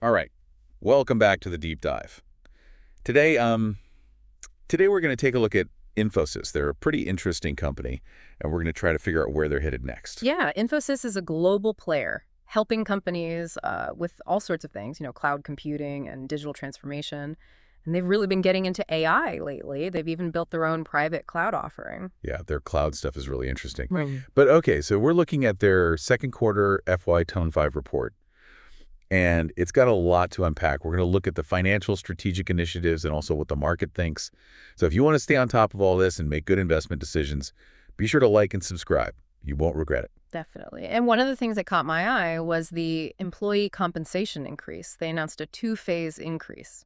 All right. Welcome back to the deep dive. Today, today we're going to take a look at Infosys. They're a pretty interesting company, and we're going to try to figure out where they're headed next. Yeah, Infosys is a global player, helping companies with all sorts of things, cloud computing and digital transformation. And they've really been getting into AI lately. They've even built their own private cloud offering. Yeah, their cloud stuff is really interesting. Right. But okay, so we're looking at their second quarter FY25 report, and it's got a lot to unpack. We're going to look at the financial strategic initiatives and also what the market thinks. So if you want to stay on top of all this and make good investment decisions, be sure to like and subscribe. You won't regret it. Definitely. And one of the things that caught my eye was the employee compensation increase. They announced a two-phase increase,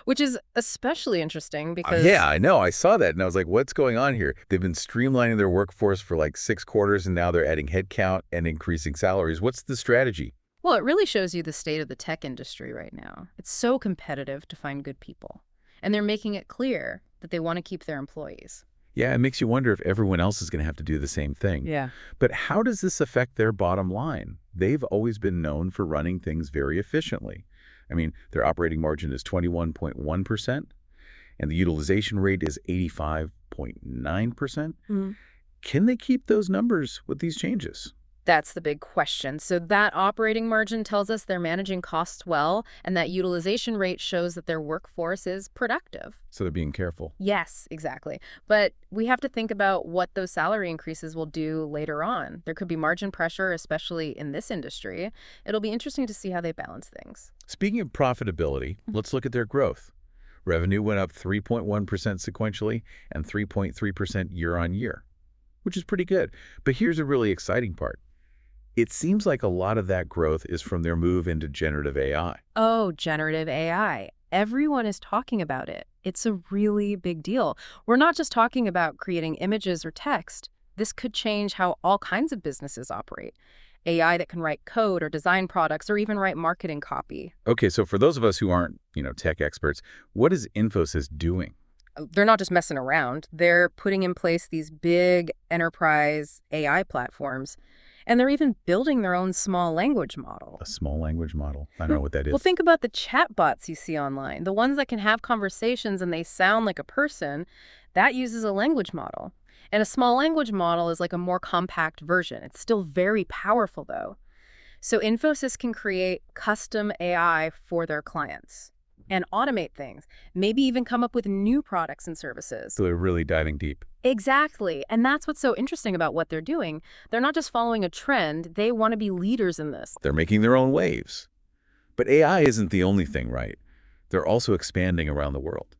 which is especially interesting Yeah, because, I know. I saw that, and I was like, what's going on here? They've been streamlining their workforce for like 6 quarters, and now they're adding headcount and increasing salaries. What's the strategy? well, it really shows you the state of the tech industry right now. It's so competitive to find good people. And they're making it clear that they want to keep their employees. Yeah, it makes you wonder if everyone else is going to have to do the same thing. Yeah. But how does this affect their bottom line? They've always been known for running things very efficiently. I mean, their operating margin is 21.1%, and the utilization rate is 85.9%. Can they keep those numbers with these changes? That's the big question. So that operating margin tells us they're managing costs well, and that utilization rate shows that their workforce is productive. So they're being careful. Yes, exactly. But we have to think about what those salary increases will do later on. There could be margin pressure, especially in this industry. It'll be interesting to see how they balance things. Speaking of profitability, let's look at their growth. Revenue went up 3.1% sequentially and 3.3% year on year, which is pretty good. But here's a really exciting part. It seems like a lot of that growth is from their move into generative AI. Oh, generative AI. Everyone is talking about it. It's a really big deal. We're not just talking about creating images or text. This could change how all kinds of businesses operate. AI that can write code or design products or even write marketing copy. Okay, so for those of us who aren't, tech experts, what is Infosys doing? They're not just messing around. They're putting in place these big enterprise AI platforms, and they're even building their own small language model. A small language model. I don't know what that Well, is. think about the chatbots you see online, the ones that can have conversations and they sound like a person. That uses a language model. And a small language model is like a more compact version. It's still very powerful, though. So Infosys can create custom AI for their clients and automate things, maybe even come up with new products and services. So they're really diving deep. Exactly. And that's what's so interesting about what they're doing. They're not just following a trend, they want to be leaders in this. They're making their own waves. But AI isn't the only thing, right? They're also expanding around the world,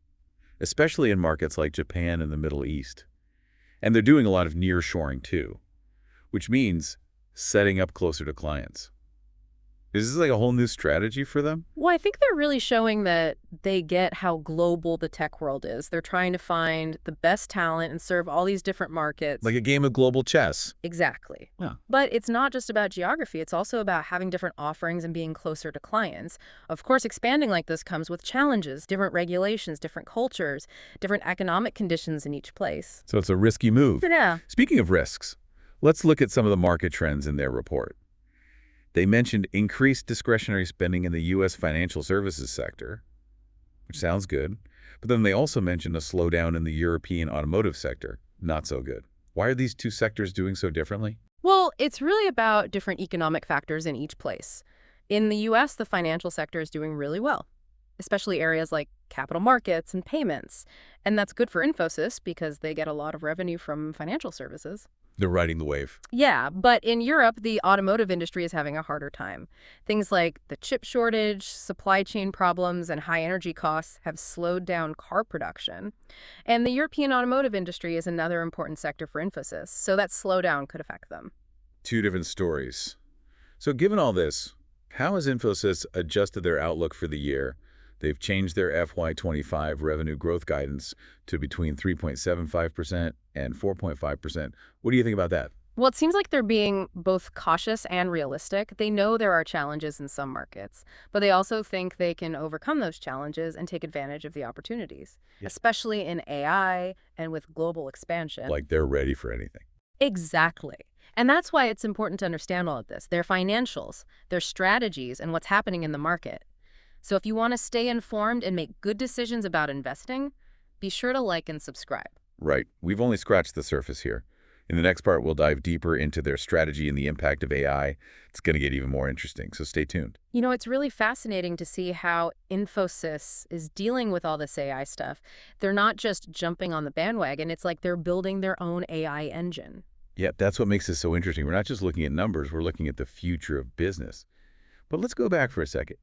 especially in markets like Japan and the Middle East. And they're doing a lot of nearshoring too, which means setting up closer to clients. Is this like a whole new strategy for them? Well, I think they're really showing that they get how global the tech world is. They're trying to find the best talent and serve all these different markets. Like a game of global chess. Exactly. Yeah. But it's not just about geography. It's also about having different offerings and being closer to clients. Of course, expanding like this comes with challenges, different regulations, different cultures, different economic conditions in each place. So it's a risky move. Yeah. Speaking of risks, let's look at some of the market trends in their report. They mentioned increased discretionary spending in the U.S. financial services sector, which sounds good. But then they also mentioned a slowdown in the European automotive sector. Not so good. Why are these two sectors doing so differently? Well, it's really about different economic factors in each place. In the U.S., the financial sector is doing really well, especially areas like capital markets and payments. And that's good for Infosys because they get a lot of revenue from financial services. They're riding the wave. Yeah, but in Europe, the automotive industry is having a harder time. Things like the chip shortage, supply chain problems, and high energy costs have slowed down car production. And the European automotive industry is another important sector for Infosys, so that slowdown could affect them. Two different stories. So given all this, how has Infosys adjusted their outlook for the year? They've changed their FY25 revenue growth guidance to between 3.75% and 4.5%. What do you think about that? Well, it seems like they're being both cautious and realistic. They know there are challenges in some markets, but they also think they can overcome those challenges and take advantage of the opportunities, Yeah. especially in AI and with global expansion. Like they're ready for anything. Exactly. And that's why it's important to understand all of this, their financials, their strategies, and what's happening in the market. So if you want to stay informed and make good decisions about investing, be sure to like and subscribe. Right. We've only scratched the surface here. In the next part, we'll dive deeper into their strategy and the impact of AI. It's going to get even more interesting, so stay tuned. It's really fascinating to see how Infosys is dealing with all this AI stuff. They're not just jumping on the bandwagon, it's like they're building their own AI engine. Yeah, that's what makes this so interesting. We're not just looking at numbers, we're looking at the future of business. But let's go back for a second.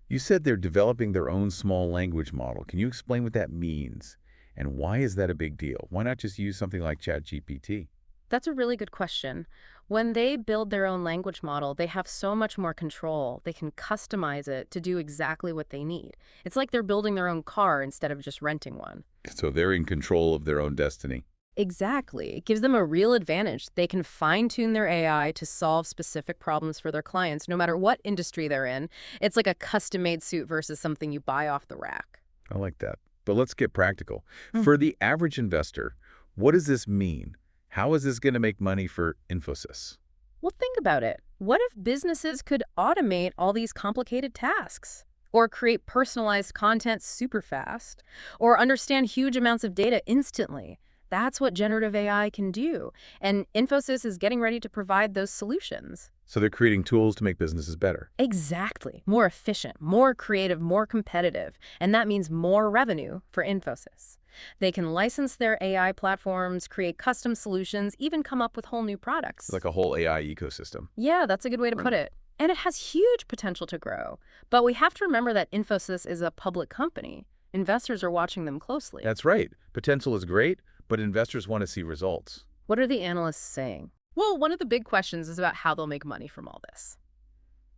You said they're developing their own small language model. Can you explain what that means? And why is that a big deal? Why not just use something like ChatGPT? That's a really good question. When they build their own language model, they have so much more control. They can customize it to do exactly what they need. It's like they're building their own car instead of just renting one. So they're in control of their own destiny. Exactly. It gives them a real advantage. They can fine-tune their AI to solve specific problems for their clients, no matter what industry they're in. It's like a custom-made suit versus something you buy off the rack. I like that. But let's get practical. For the average investor, what does this mean? How is this going to make money for Infosys? Well, think about it. What if businesses could automate all these complicated tasks? Or create personalized content super fast? Or understand huge amounts of data instantly? That's what generative AI can do. And Infosys is getting ready to provide those solutions. So they're creating tools to make businesses better. Exactly. More efficient, more creative, more competitive. And that means more revenue for Infosys. They can license their AI platforms, create custom solutions, even come up with whole new products. It's like a whole AI ecosystem. Yeah, that's a good way to put it. And it has huge potential to grow. But we have to remember that Infosys is a public company. Investors are watching them closely. That's right. Potential is great, but investors want to see results. What are the analysts saying? Well, one of the big questions is about how they'll make money from all this.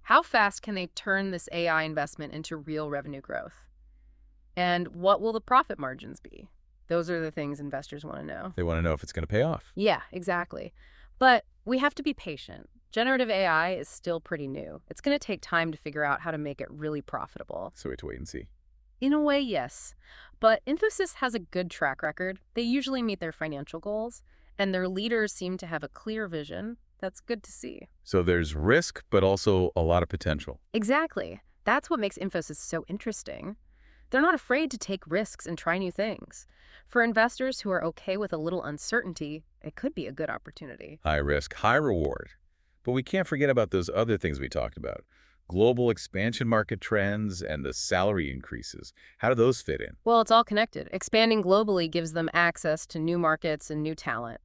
How fast can they turn this AI investment into real revenue growth? And what will the profit margins be? Those are the things investors want to know. They want to know if it's going to pay off. Yeah, exactly. But we have to be patient. Generative AI is still pretty new. It's going to take time to figure out how to make it really profitable. So we have to wait and see. In a way, yes. But Infosys has a good track record. They usually meet their financial goals, and their leaders seem to have a clear vision. That's good to see. So there's risk, but also a lot of potential. Exactly. That's what makes Infosys so interesting. They're not afraid to take risks and try new things. For investors who are okay with a little uncertainty, it could be a good opportunity. High risk, high reward. But we can't forget about those other things we talked about. Global expansion market trends and the salary increases. How do those fit in? Well, it's all connected. Expanding globally gives them access to new markets and new talent,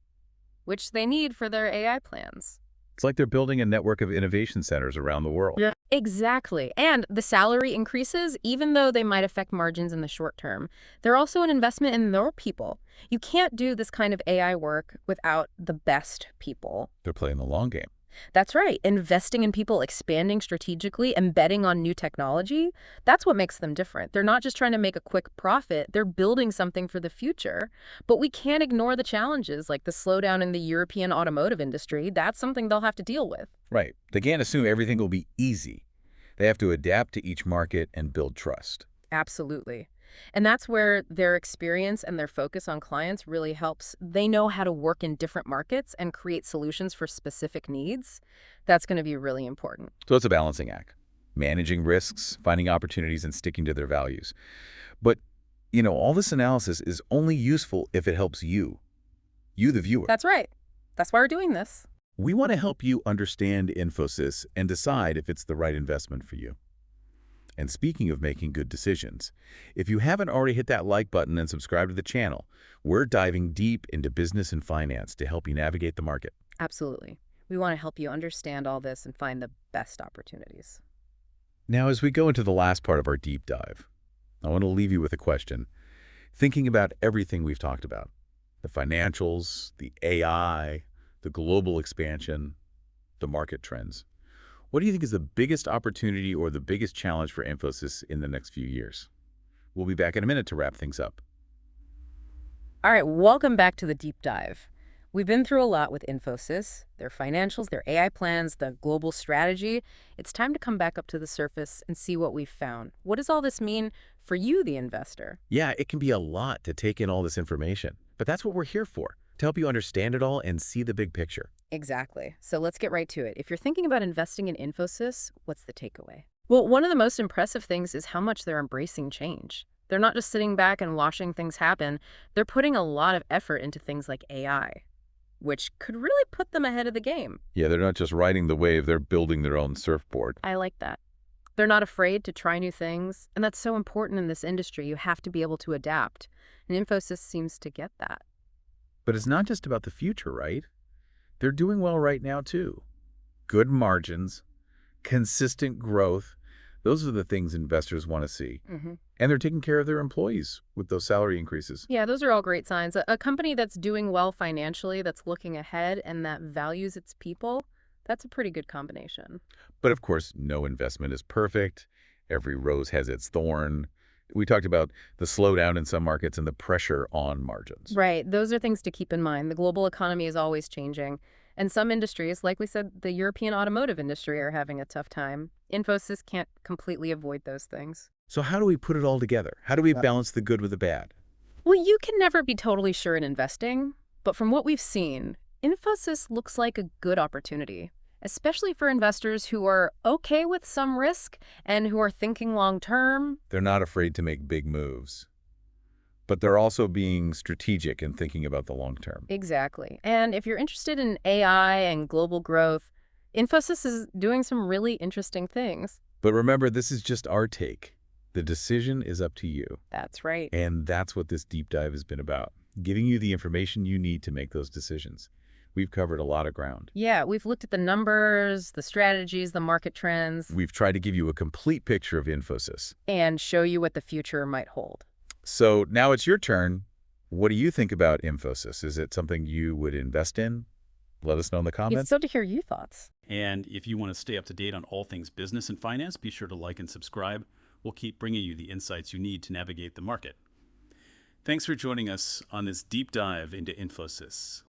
which they need for their AI plans. It's like they're building a network of innovation centers around the world. Yeah. Exactly. And the salary increases, even though they might affect margins in the short term, they're also an investment in their people. You can't do this kind of AI work without the best people. They're playing the long game. That's right. Investing in people, expanding strategically, and betting on new technology, that's what makes them different. They're not just trying to make a quick profit, they're building something for the future. But we can't ignore the challenges, like the slowdown in the European automotive industry. That's something they'll have to deal with. Right. They can't assume everything will be easy. They have to adapt to each market and build trust. Absolutely. And that's where their experience and their focus on clients really helps. They know how to work in different markets and create solutions for specific needs. That's going to be really important. So it's a balancing act. Managing risks, finding opportunities, and sticking to their values. But, all this analysis is only useful if it helps you, the viewer. That's right. That's why we're doing this. We want to help you understand Infosys and decide if it's the right investment for you. And speaking of making good decisions, if you haven't already hit that like button and subscribe to the channel, we're diving deep into business and finance to help you navigate the market. Absolutely. We want to help you understand all this and find the best opportunities. Now, as we go into the last part of our deep dive, I want to leave you with a question. Thinking about everything we've talked about, the financials, the AI, the global expansion, the market trends, what do you think is the biggest opportunity or the biggest challenge for Infosys in the next few years? We'll be back in a minute to wrap things up. All right, welcome back to the deep dive. We've been through a lot with Infosys, their financials, their AI plans, the global strategy. It's time to come back up to the surface and see what we've found. What does all this mean for you, the investor? Yeah, it can be a lot to take in all this information, but that's what we're here for, to help you understand it all and see the big picture. Exactly. So let's get right to it. If you're thinking about investing in Infosys, what's the takeaway? Well, one of the most impressive things is how much they're embracing change. They're not just sitting back and watching things happen. They're putting a lot of effort into things like AI, which could really put them ahead of the game. Yeah, they're not just riding the wave, they're building their own surfboard. I like that. They're not afraid to try new things, and that's so important in this industry. You have to be able to adapt. And Infosys seems to get that. But it's not just about the future, right? They're doing well right now, too. Good margins, consistent growth. Those are the things investors want to see. And they're taking care of their employees with those salary increases. Yeah, those are all great signs. A company that's doing well financially, that's looking ahead, and that values its people, that's a pretty good combination. But of course, no investment is perfect. Every rose has its thorn. We talked about the slowdown in some markets and the pressure on margins. Right. Those are things to keep in mind. The global economy is always changing. And some industries, like we said, the European automotive industry are having a tough time. Infosys can't completely avoid those things. So how do we put it all together? How do we balance the good with the bad? Well, you can never be totally sure in investing, but from what we've seen, Infosys looks like a good opportunity, especially for investors who are okay with some risk and who are thinking long term. They're not afraid to make big moves, but they're also being strategic and thinking about the long term. Exactly. And if you're interested in AI and global growth, Infosys is doing some really interesting things. But remember, this is just our take. The decision is up to you. That's right. And that's what this deep dive has been about, giving you the information you need to make those decisions. We've covered a lot of ground. Yeah, we've looked at the numbers, the strategies, the market trends, We've tried to give you a complete picture of Infosys. and show you what the future might hold. So now it's your turn. What do you think about Infosys? Is it something you would invest in? Let us know in the It's comments. so to hear your thoughts. And if you want to stay up to date on all things business and finance, be sure to like and subscribe. We'll keep bringing you the insights you need to navigate the market. Thanks for joining us on this deep dive into Infosys.